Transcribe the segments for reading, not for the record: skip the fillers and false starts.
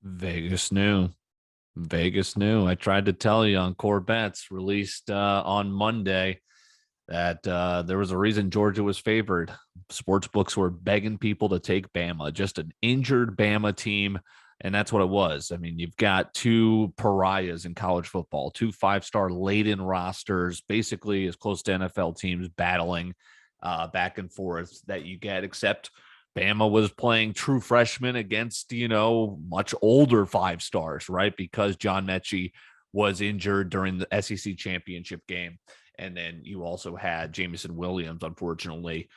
Vegas knew. Vegas knew. I tried to tell you on Corbet's released on Monday that there was a reason Georgia was favored. Sports books were begging people to take Bama, just an injured Bama team. And that's what it was. I mean, you've got two pariahs in college football, two five-star laden rosters, basically as close to NFL teams battling back and forth that you get, except Bama was playing true freshmen against, much older five stars, right? Because John Mechie was injured during the SEC championship game. And then you also had Jamison Williams, unfortunately,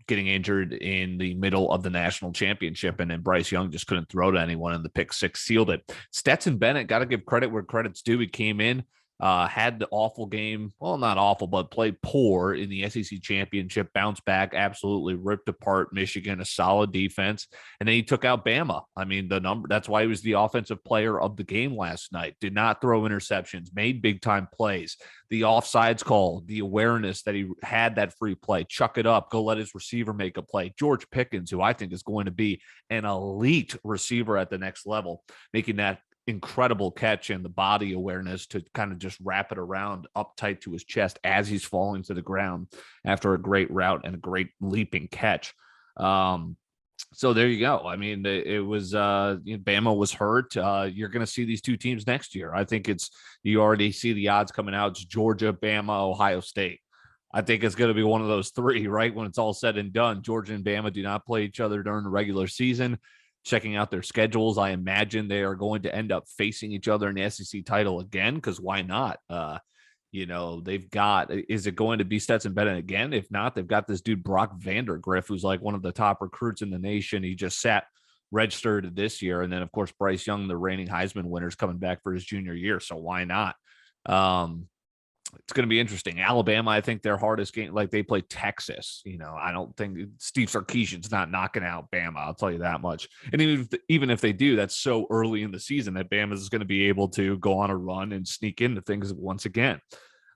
getting injured in the middle of the national championship. And then Bryce Young just couldn't throw to anyone, and the pick six sealed it. Stetson Bennett, got to give credit where credit's due. He came in, had the awful game. Well, not awful, but played poor in the SEC championship, bounced back, absolutely ripped apart Michigan, a solid defense. And then he took out Bama. I mean, that's why he was the offensive player of the game last night. Did not throw interceptions, made big time plays. The offsides call, the awareness that he had that free play, chuck it up, go let his receiver make a play. George Pickens, who I think is going to be an elite receiver at the next level, making that incredible catch and the body awareness to kind of just wrap it around up tight to his chest as he's falling to the ground after a great route and a great leaping catch. So there you go. I mean, it was Bama was hurt. You're going to see these two teams next year. I think you already see the odds coming out. It's Georgia, Bama, Ohio State. I think it's going to be one of those three, right? When it's all said and done, Georgia and Bama do not play each other during the regular season. Checking out their schedules, I imagine they are going to end up facing each other in the SEC title again, because why not? They've got, is it going to be Stetson Bennett again? If not, they've got this dude, Brock Vandergriff, who's like one of the top recruits in the nation. He just registered this year. And then, of course, Bryce Young, the reigning Heisman winner, is coming back for his junior year. So why not? It's going to be interesting. Alabama, I think their hardest game, like they play Texas. I don't think Steve Sarkisian's not knocking out Bama. I'll tell you that much. And even if they do, that's so early in the season that Bama is going to be able to go on a run and sneak into things once again.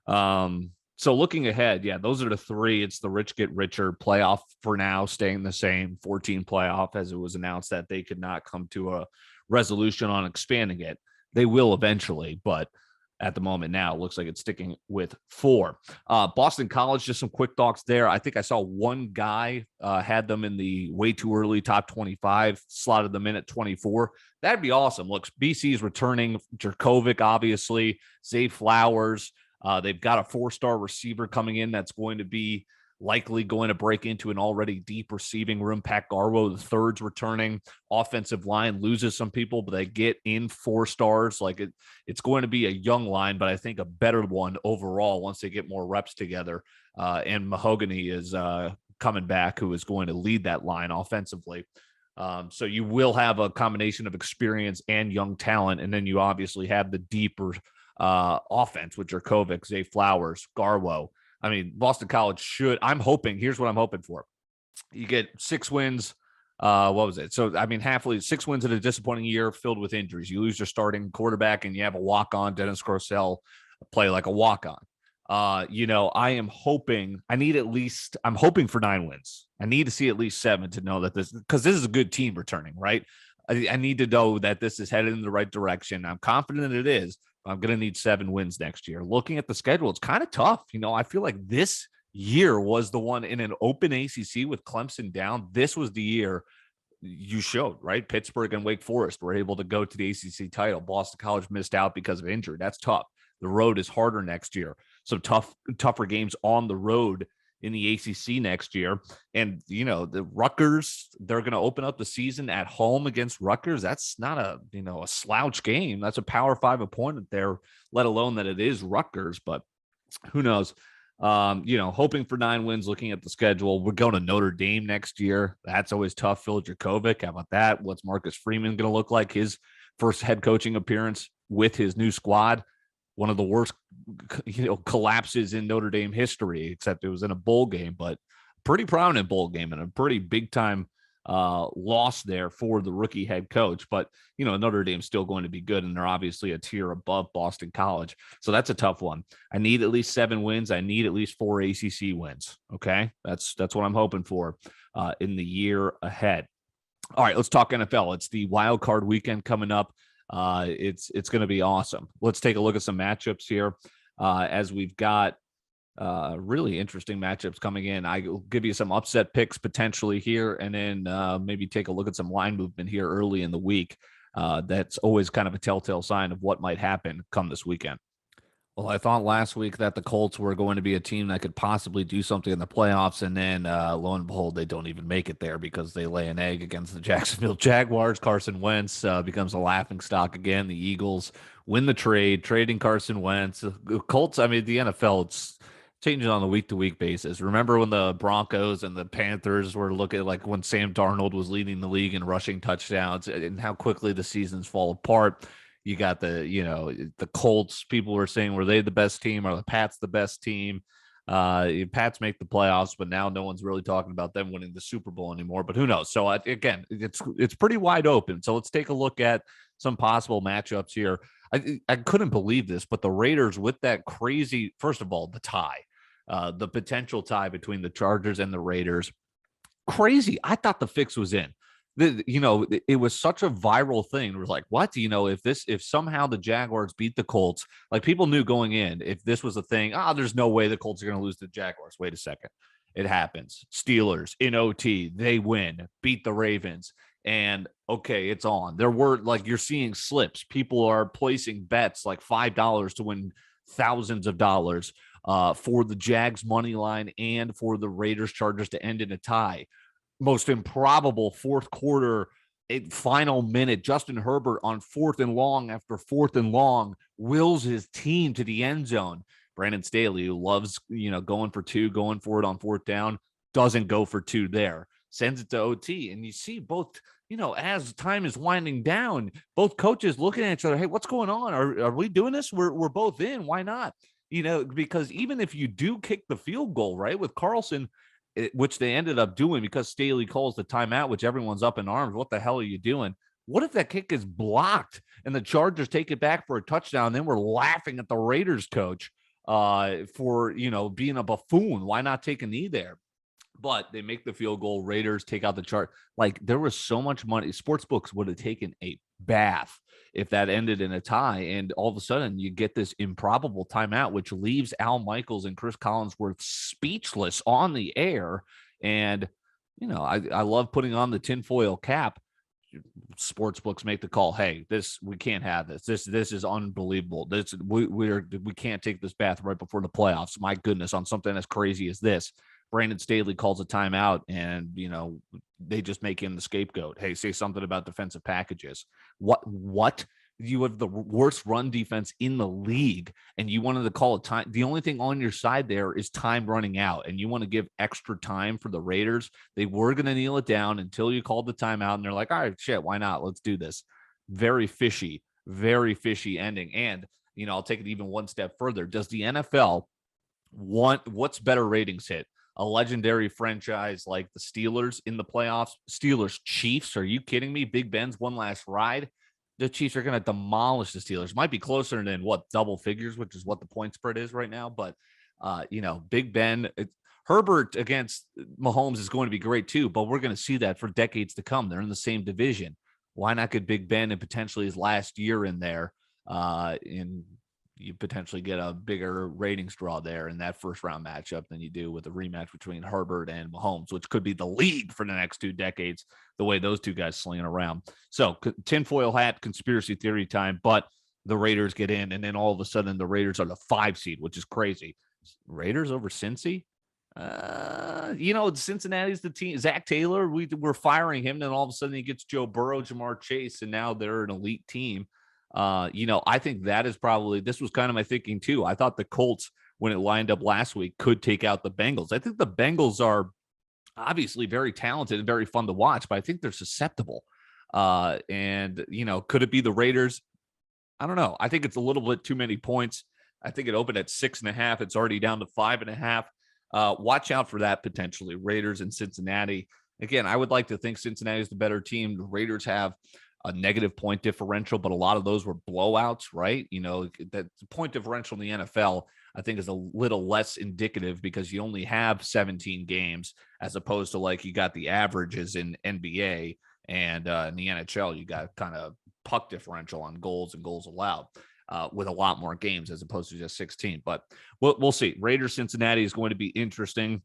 So looking ahead, yeah, those are the three. It's the rich get richer playoff for now, staying the same 14 playoff, as it was announced that they could not come to a resolution on expanding it. They will eventually, but at the moment now, it looks like it's sticking with 4. Boston College, just some quick thoughts there. I think I saw one guy had them in the way too early top 25, slotted them in at 24. That'd be awesome. Looks, BC's returning. Jerkovic, obviously. Zay Flowers. They've got a 4-star receiver coming in that's going to be likely going to break into an already deep receiving room. Pat Garwo, the third's returning. Offensive line loses some people, but they get in 4 stars. It's going to be a young line, but I think a better one overall once they get more reps together. And Mahogany is coming back, who is going to lead that line offensively. So you will have a combination of experience and young talent, and then you obviously have the deeper offense with Jerkovic, Zay Flowers, Garwo. I mean, Boston College here's what I'm hoping for. You get 6 wins. What was it? So, I mean, 6 wins in a disappointing year filled with injuries. You lose your starting quarterback and you have a walk-on, Dennis Grosel, play like a walk-on. I'm hoping for 9 wins. I need to see at least 7 to know that because this is a good team returning, right? I need to know that this is headed in the right direction. I'm confident it is. I'm going to need 7 wins next year. Looking at the schedule, it's kind of tough. I feel like this year was the one in an open ACC with Clemson down. This was the year you showed, right? Pittsburgh and Wake Forest were able to go to the ACC title. Boston College missed out because of injury. That's tough. The road is harder next year. So tougher games on the road in the ACC next year. And, the Rutgers, they're going to open up the season at home against Rutgers. That's not a slouch game. That's a Power 5 opponent there, let alone that it is Rutgers. But who knows? Hoping for 9 wins, looking at the schedule. We're going to Notre Dame next year. That's always tough. Phil Jerkovic, how about that? What's Marcus Freeman going to look like? His first head coaching appearance with his new squad. One of the worst, collapses in Notre Dame history, except it was in a bowl game, but pretty prominent bowl game and a pretty big time loss there for the rookie head coach. But, Notre Dame's still going to be good, and they're obviously a tier above Boston College. So that's a tough one. I need at least 7 wins. I need at least 4 ACC wins. Okay. That's what I'm hoping for in the year ahead. All right, let's talk NFL. It's the wild card weekend coming up. It's going to be awesome. Let's take a look at some matchups here as we've got really interesting matchups coming in. I will give you some upset picks potentially here, and then maybe take a look at some line movement here early in the week. That's always kind of a telltale sign of what might happen come this weekend. Well, I thought last week that the Colts were going to be a team that could possibly do something in the playoffs, and then lo and behold, they don't even make it there because they lay an egg against the Jacksonville Jaguars. Carson Wentz becomes a laughingstock again. The Eagles win the trade, trading Carson Wentz. The Colts, I mean, the NFL, it's changing on a week-to-week basis. Remember when the Broncos and the Panthers were looking like when Sam Darnold was leading the league in rushing touchdowns and how quickly the seasons fall apart? You got the Colts. People were saying, were they the best team? Are the Pats the best team? Pats make the playoffs, but now no one's really talking about them winning the Super Bowl anymore. But who knows? So again, it's pretty wide open. So let's take a look at some possible matchups here. I couldn't believe this, but the Raiders with that crazy, first of all, the tie, the potential tie between the Chargers and the Raiders. Crazy. I thought the fix was in. It was such a viral thing. It was like, what? If somehow the Jaguars beat the Colts, like people knew going in, if this was a thing, there's no way the Colts are going to lose to the Jaguars. Wait a second. It happens. Steelers in OT, they win, beat the Ravens. And okay, it's on. There were like, you're seeing slips. People are placing bets like $5 to win thousands of dollars for the Jags money line and for the Raiders Chargers to end in a tie. Most improbable fourth quarter, final minute, Justin Herbert on 4th and long after 4th and long wills his team to the end zone. Brandon Staley, who loves, going for 2, going for it on 4th down, doesn't go for 2 there, sends it to OT. And you see both, as time is winding down, both coaches looking at each other. Hey, what's going on? Are we doing this? We're both in. Why not? Because even if you do kick the field goal, right, with Carlson, which they ended up doing because Staley calls the timeout, which everyone's up in arms. What the hell are you doing? What if that kick is blocked and the Chargers take it back for a touchdown? Then we're laughing at the Raiders coach for, being a buffoon. Why not take a knee there? But they make the field goal. Raiders take out the chart. Like, there was so much money. Sportsbooks would have taken a bath if that ended in a tie. And all of a sudden you get this improbable timeout, which leaves Al Michaels and Chris Collinsworth speechless on the air. And, I love putting on the tinfoil cap. Sportsbooks make the call. Hey, we can't have this. This is unbelievable. We can't take this bath right before the playoffs. My goodness, on something as crazy as this. Brandon Staley calls a timeout, and they just make him the scapegoat. Hey, say something about defensive packages. What? You have the worst run defense in the league, and you wanted to call a time. The only thing on your side there is time running out, and you want to give extra time for the Raiders. They were going to kneel it down until you called the timeout, and they're like, all right, shit, why not? Let's do this. Very fishy ending. And, I'll take it even one step further. Does the NFL what's better ratings hit? A legendary franchise like the Steelers in the playoffs? Steelers Chiefs, are you kidding me? Big Ben's one last ride. The Chiefs are going to demolish the Steelers. Might be closer than double figures, which is what the point spread is right now. But Big Ben, Herbert against Mahomes is going to be great too. But we're going to see that for decades to come. They're in the same division. Why not get Big Ben and potentially his last year in there? You potentially get a bigger ratings draw there in that first round matchup than you do with a rematch between Herbert and Mahomes, which could be the lead for the next 2 decades, the way those two guys slinging around. So tinfoil hat conspiracy theory time, but the Raiders get in, and then all of a sudden the Raiders are the 5 seed, which is crazy. Raiders over Cincy? Cincinnati's the team. Zach Taylor, we're firing him, then all of a sudden he gets Joe Burrow, Jamar Chase, and now they're an elite team. I think that is probably, this was kind of my thinking too. I thought the Colts, when it lined up last week, could take out the Bengals. I think the Bengals are obviously very talented and very fun to watch, but I think they're susceptible. Could it be the Raiders? I don't know. I think it's a little bit too many points. I think it opened at 6.5. It's already down to 5.5. Watch out for that potentially. Raiders and Cincinnati. Again, I would like to think Cincinnati is the better team. The Raiders have a negative point differential, but a lot of those were blowouts, right? That point differential in the NFL, I think, is a little less indicative because you only have 17 games as opposed to like you got the averages in NBA And in the NHL, you got kind of puck differential on goals and goals allowed with a lot more games as opposed to just 16. But we'll see. Raiders Cincinnati is going to be interesting.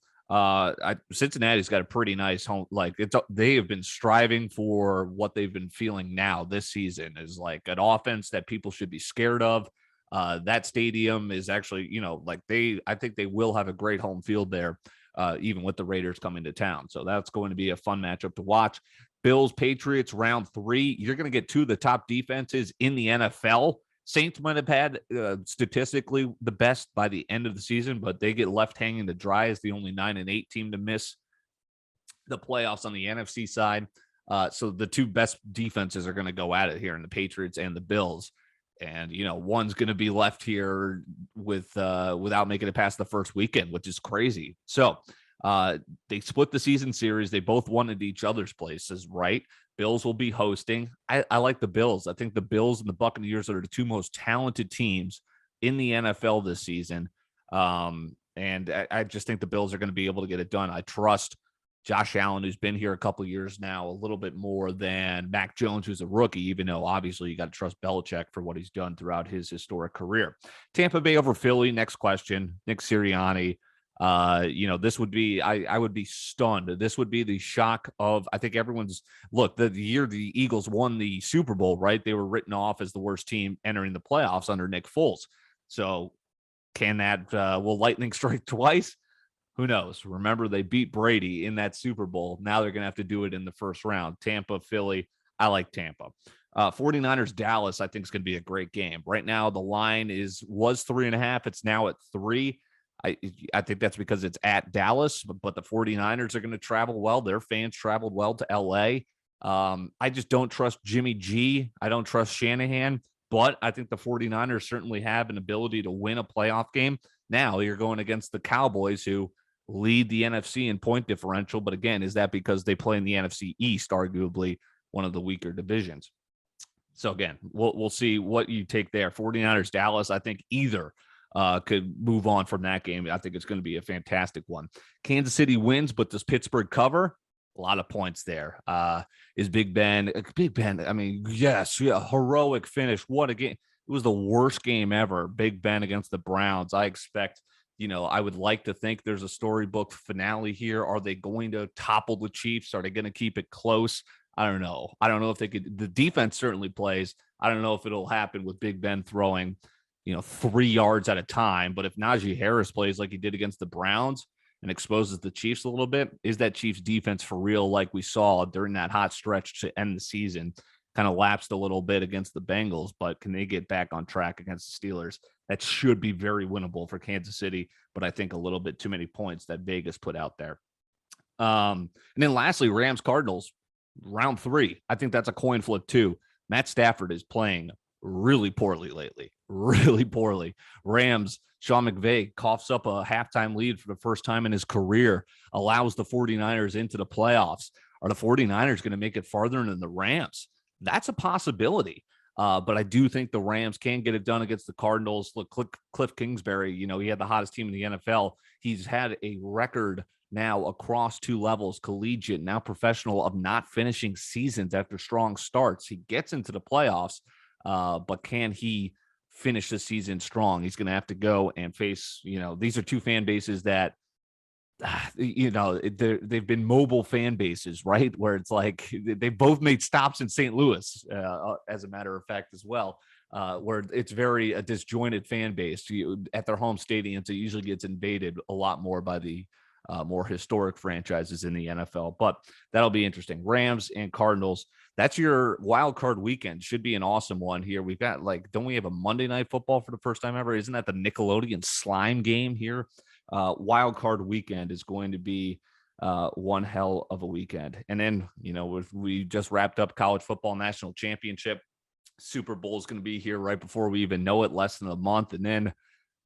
Cincinnati's got a pretty nice home. Like they have been striving for what they've been feeling now this season is like an offense that people should be scared of. That stadium is actually, I think they will have a great home field there, even with the Raiders coming to town. So that's going to be a fun matchup to watch. Bills, Patriots, round 3. You're going to get 2 of the top defenses in the NFL. Saints might have had statistically the best by the end of the season, but they get left hanging to dry as the only 9-8 team to miss the playoffs on the NFC side. So the 2 best defenses are going to go at it here in the Patriots and the Bills. And, one's going to be left here without making it past the first weekend, which is crazy. So they split the season series. They both won at each other's places, right? Bills will be hosting. I like the Bills. I think the Bills and the Buccaneers are the 2 most talented teams in the NFL this season. And I just think the Bills are going to be able to get it done. I trust Josh Allen, who's been here a couple of years now, a little bit more than Mac Jones, who's a rookie, even though obviously you got to trust Belichick for what he's done throughout his historic career. Tampa Bay over Philly. Next question. Nick Sirianni. This would be, I would be stunned. This would be the shock of, I think everyone's look, the year the Eagles won the Super Bowl, right? They were written off as the worst team entering the playoffs under Nick Foles. So can that, will lightning strike twice? Who knows? Remember, they beat Brady in that Super Bowl. Now they're going to have to do it in the first round. Tampa, Philly. I like Tampa. 49ers, Dallas, I think is going to be a great game. Right now, the line was 3.5. It's now at 3. I think that's because it's at Dallas, but the 49ers are going to travel well. Their fans traveled well to LA. I just don't trust Jimmy G. I don't trust Shanahan, but I think the 49ers certainly have an ability to win a playoff game. Now you're going against the Cowboys, who lead the NFC in point differential. But again, is that because they play in the NFC East, arguably one of the weaker divisions? So again, we'll see what you take there. 49ers, Dallas, I think either could move on from that game. I think it's going to be a fantastic one. Kansas City wins, but does Pittsburgh cover? A lot of points there. Is Big Ben? I mean, yes, yeah, heroic finish. What a game. It was the worst game ever. Big Ben against the Browns. I expect, I would like to think there's a storybook finale here. Are they going to topple the Chiefs? Are they going to keep it close? I don't know. I don't know if they could. The defense certainly plays. I don't know if it'll happen with Big Ben throwing, 3 yards at a time. But if Najee Harris plays like he did against the Browns and exposes the Chiefs a little bit, is that Chiefs defense for real like we saw during that hot stretch to end the season? Kind of lapsed a little bit against the Bengals, but can they get back on track against the Steelers? That should be very winnable for Kansas City, but I think a little bit too many points that Vegas put out there. And then lastly, Rams Cardinals, round 3. I think that's a coin flip too. Matt Stafford is playing really poorly lately, really poorly. Rams, Sean McVay coughs up a halftime lead for the first time in his career, allows the 49ers into the playoffs. Are the 49ers going to make it farther than the Rams? That's a possibility. But I do think the Rams can get it done against the Cardinals. Look, Cliff Kingsbury, he had the hottest team in the NFL. He's had a record now across 2 levels, collegiate, now professional, of not finishing seasons after strong starts. He gets into the playoffs, but can he finish the season strong? He's going to have to go and face, these are 2 fan bases that, they've been mobile fan bases, right? Where it's like they both made stops in St. Louis, as a matter of fact, as well, where it's very a disjointed fan base. At their home stadiums, it usually gets invaded a lot more by the more historic franchises in the NFL. But that'll be interesting. Rams and Cardinals. That's your wild card weekend. Should be an awesome one here. We've got don't we have a Monday Night Football for the first time ever? Isn't that the Nickelodeon slime game here? Wild card weekend is going to be one hell of a weekend. And then, we just wrapped up college football national championship. Super Bowl is going to be here right before we even know it, less than a month. And then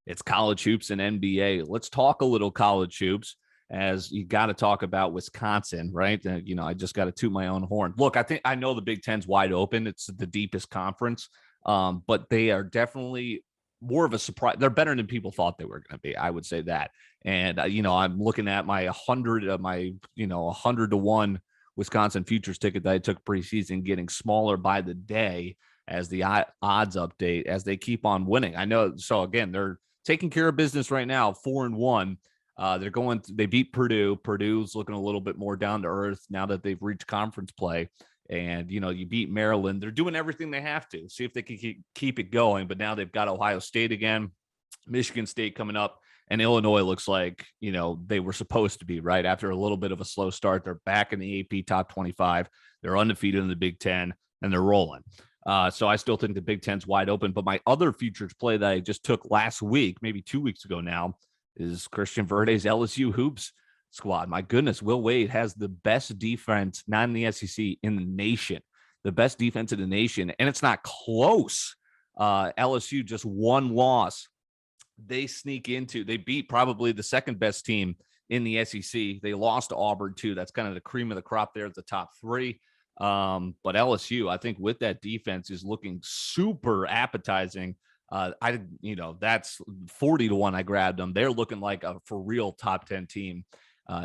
it's college hoops and NBA. Let's talk a little college hoops, as you got to talk about Wisconsin, right? I just got to toot my own horn. Look, I know the Big Ten's wide open. It's the deepest conference, but they are definitely more of a surprise. They're better than people thought they were going to be. I would say that. And, I'm looking at my 100 to 1 Wisconsin futures ticket that I took preseason getting smaller by the day as the odds update as they keep on winning. I know. So again, they're taking care of business right now, 4-1. They beat Purdue. Purdue's looking a little bit more down to earth now that they've reached conference play. And, you beat Maryland. They're doing everything they have to see if they can keep it going. But now they've got Ohio State again, Michigan State coming up, and Illinois looks like, they were supposed to be right after a little bit of a slow start. They're back in the AP top 25. They're undefeated in the Big Ten, and they're rolling. So I still think the Big Ten's wide open. But my other futures play that I just took last week, maybe 2 weeks ago now, is Christian Verde's LSU hoops squad. My goodness, Will Wade has the best defense, not in the SEC, in the nation. The best defense in the nation, and it's not close. LSU just one loss. They beat probably the second best team in the SEC. They lost to Auburn too. That's kind of the cream of the crop there at the top three. But LSU, I think with that defense is looking super appetizing. That's 40-1. I grabbed them. They're looking like a for real top 10 team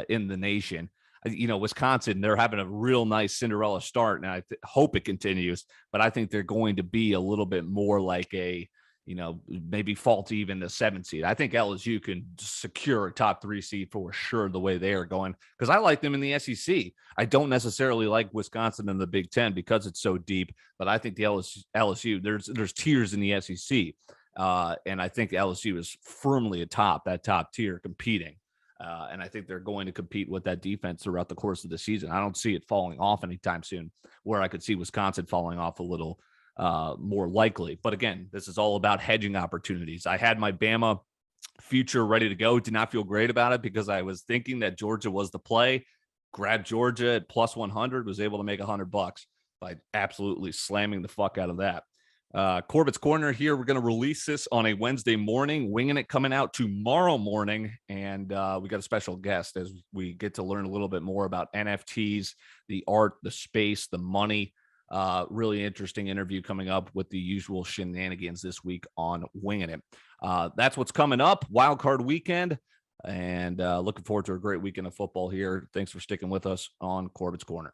in the nation. Wisconsin, they're having a real nice Cinderella start, and I hope it continues. But I think they're going to be a little bit more like maybe fall to even the 7th seed. I think LSU can secure a top 3 seed for sure the way they are going, because I like them in the SEC. I don't necessarily like Wisconsin in the Big Ten because it's so deep, but I think the LSU there's tiers in the SEC, and I think LSU is firmly atop that top tier competing. And I think they're going to compete with that defense throughout the course of the season. I don't see it falling off anytime soon, where I could see Wisconsin falling off a little more likely. But again, this is all about hedging opportunities. I had my Bama future ready to go. Did not feel great about it because I was thinking that Georgia was the play. Grabbed Georgia at plus 100, was able to make $100 by absolutely slamming the fuck out of that. Corbet's Corner here. We're going to release this on a Wednesday morning, winging it coming out tomorrow morning. And we got a special guest as we get to learn a little bit more about NFTs, the art, the space, the money. Really interesting interview coming up with the usual shenanigans this week on Winging It. That's what's coming up. Wild Card weekend. And looking forward to a great weekend of football here. Thanks for sticking with us on Corbet's Corner.